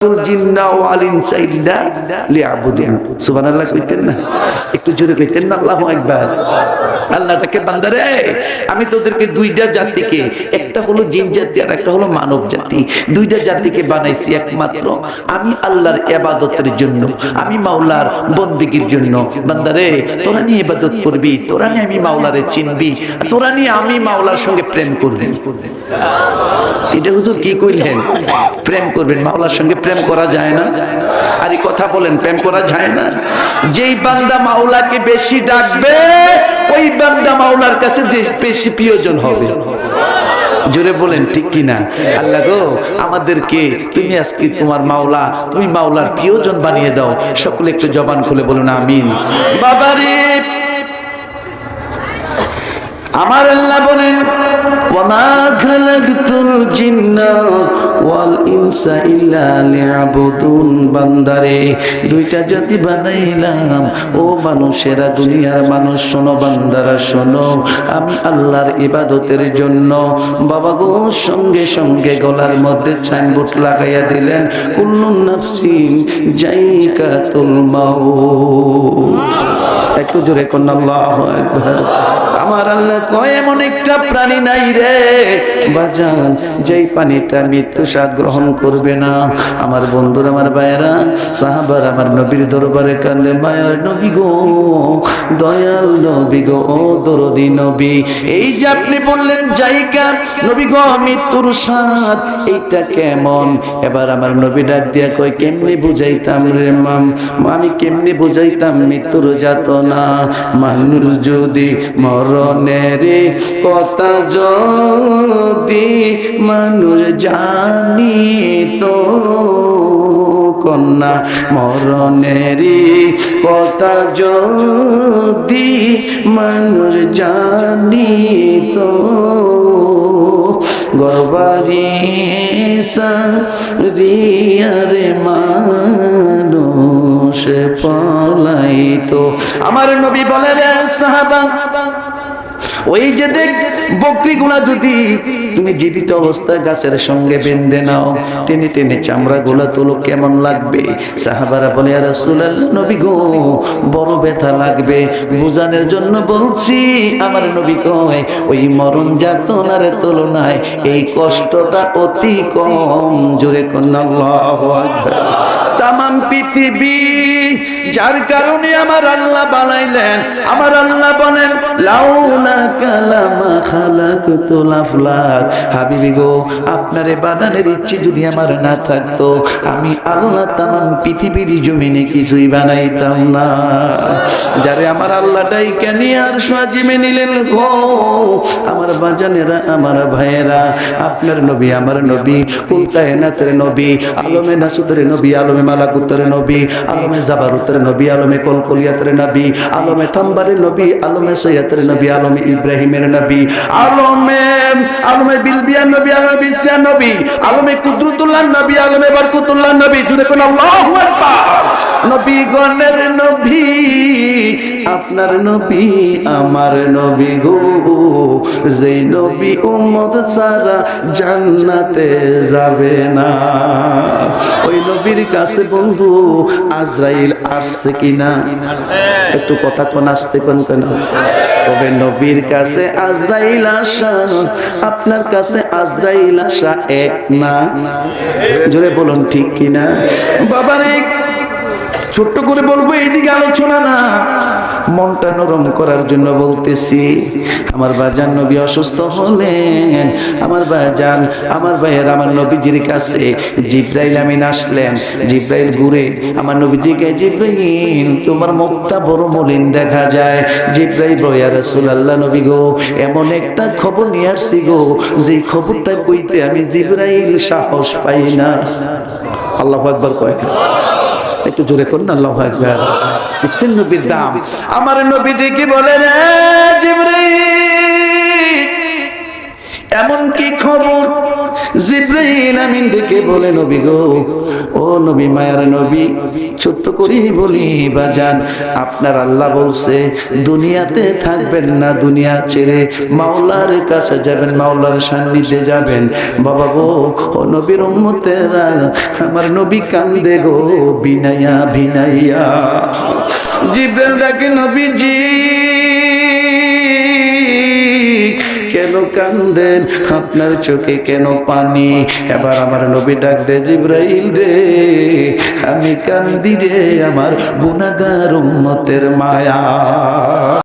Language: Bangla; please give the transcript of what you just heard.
জিন্না ওয়াল ইনসা ইল্লা লিয়াবুদুন। সুবহানাল্লাহ কইতেন না? একটু জোরে কইতেন না আল্লাহু আকবার। আল্লাহটাকে বান্দারে আমি তোদেরকে দুইটা জাতিকে, একটা হলো জিন জাতি আর একটা হলো মানব জাতি, দুইটা জাতিকে বানাইছি একমাত্র আমি আল্লাহর ইবাদতের জন্য, আমি মাওলার বন্দেগীর জন্য। বান্দারে তোরা নিয়ে ইবাদত করবি, তোরা নিয়ে আমি মাওলারে চিনবি, তোরা নিয়ে আমি মাওলার সঙ্গে প্রেম করবি। এটা হুজুর কি কইলেন? প্রেম করবেন, মাওলার সঙ্গে প্রেম করা যায় না? আর এই কথা বলেন প্রেম করা যায় না? যেই বান্দা মাওলাকে বেশি ডাকবে ওই বান্দা মাওলার কাছে যে বেশি প্রিয়জন হবে। জোরে বলেন ঠিক কিনা? আল্লাহ গো আমাদেরকে তুমি আজকে তোমার মাওলা, তুমি মাওলার প্রিয়জন বানিয়ে দাও। সকলে একটু জবান খুলে বলুন আমিন। বাবারে আমার আল্লাহ বলেন ওয়ামা খালাকতুল জিন্না ওয়াল ইনসা ইল্লা লিয়াবুদুন। বান্দারে দুইটা জাতি বানাইলাম, ও মানুষেরা, দুনিয়ার মানুষ শোনো, বান্দারা শোনো, আমি আল্লাহর ইবাদতের জন্য। বাবা গো সঙ্গে সঙ্গে গলার মধ্যে সাইনবোর্ড লাগাইয়া দিলেন কুল্লু নাফসিন যায়িকাতুল মাউত। একটু জোরে কোন আল্লাহু আকবার। আমার আল্লাহ কয় এমন একটা প্রাণী নাই রে বাজান যেই পানিটা মৃত্যু স্বাদ গ্রহণ করবে না। আমার বন্ধুরা, আমার ভাইয়েরা, সাহাবারা আমার নবীর দরবারে কান্দে, মায়ার নবী গো, দয়াল নবী গো, ও দরদি নবী, এই যে আপনি বললেন জায়গা নবী গো মৃত্যুর স্বাদ, এইটা কেমন? এবার আমার নবী ডাক দিয়া কয় কেমনে বুঝাইতাম রে মাম, আমি কেমনে বুঝাইতাম মৃত্যুর যাতনা? মানুষ যদি মরণের কথা যদি মানুষ জানিত, কন্যা মরণের কথা যদি মানুষ জানিত, গবারি সারিয়ারে মানুষ পলাইতো। আমার নবী বলে রে সাহাবা, ওই যে দেখ বকরিগুলা যদি তুমি জীবিত অবস্থায় গাছের সঙ্গে বেঁধে নাও, টেনে টেনে চামড়া গুলা তুলো, কেমন লাগবে? সাহাবারা বলে ইয়া রাসূলুল্লাহ, নবী গো বড় ব্যথা লাগবে, বুঝানোর জন্য বলছি। আমার নবী কয় ওই মরণ যাতনার তুলনায় এই কষ্টটা অতি কম। জোরে কোন আল্লাহু আকবার। তামাম পৃথিবী যার কারণে আমার আল্লাহ বানাইলেন, আমার আল্লাহ বলেন লাউলা কালামা খালাকতুল আফলাক। হাবিবি গো আপনারে বানানোর ইচ্ছে যদি আমার না থাকতো, আমি আল্লাহ তামাম পৃথিবীর জমিনে কিছুই বানাইতাম না। যারে আমার আল্লাহ ডাইকা নিয়ে আর সাজিমে নিলেন গো আমার বাজানেরা, আমার ভাইয়েরা, আপনার নবী, আমার নবী, কুল কায়নাতের নবী, আলমে নাসুতের নবী, আলমে মালাকুতের নবী, আলমে জাবারুতের নবী, আলমে কলকলিয়াতের নবী, আলমে তাম্বারের নবী, আলমে সৈয়দের নবী, আলমে ইব্রাহিমের নবী, আলমে বিলবিয়ার নবী, আলমে বিসরিয়ার নবী, আলমে কুদরতুল্লাহ নবী, আলমে বারকতুল্লাহ নবী। জুড়ে কোন আল্লাহু আকবার। নবী গণের নবী, আপনার নবী, আমার নবী গো, যেই নবী উম্মত ছাড়া জান্নাতে যাবে না। ওই নবীর কাছে বন্ধু আজরাইল আসছে কিনা? একটু কথা কোন আসতে কোন কেন? তবে নবীর কাছে আজরাইল আসা, আপনার কাছে আজরাইল আসা এক না? জোরে বলুন ঠিক কিনা? বাবারে ছোট্ট করে বলবো, এইদিকে আলোচনা না, মনটা নরম করার জন্য বলতেছি। আমার বাজান নবী অসুস্থ হলেন, আমার বাজান, আমার ভাইয়ের, আমার নবীজির কাছে জিব্রাইল আমিন আসলেন। জিব্রাইল ঘুরে আমার নবীজিকে, জিব্রাইল তোমার মুখটা বড় মলিন দেখা যায়। জিব্রাইল ইয়া রাসূলুল্লাহ নবী গো এমন একটা খবর নিয়ে আসছি গো, যে খবরটা কইতে আমি জিব্রাইল সাহস পাই না। আল্লাহু আকবার কয়, একটু জোরে করুন আল্লাহু আকবার। দেখছেন নবীর দাম। আমার নবী ডেকে বলে রে জিবরাইল এমন কি খবর জিবরাইল আমিন ডেকে বলে নবী গো, ও নবী, মায়ার নবী, ছোট্ট করি বলি বাজান, আপনার আল্লাহ বলছে দুনিয়াতে থাকবেন না, দুনিয়া ছেড়ে মাওলার কাছে যাবেন, মাওলার সান্নিধ্যে যাবেন। বাবা গো, ও নবীর উম্মতেরা, আমার নবী কান্দে গো বিনাইয়া বিনাইয়া। জিবরাইল ডাকে, নবীজি কেন কান্দেন, আপনার চোখে কেন পানি? এবার আমার নবী ডাক দে, জিবরাইল রে, আমি কান্দি রে আমার গুনাহগার উম্মতের মায়া।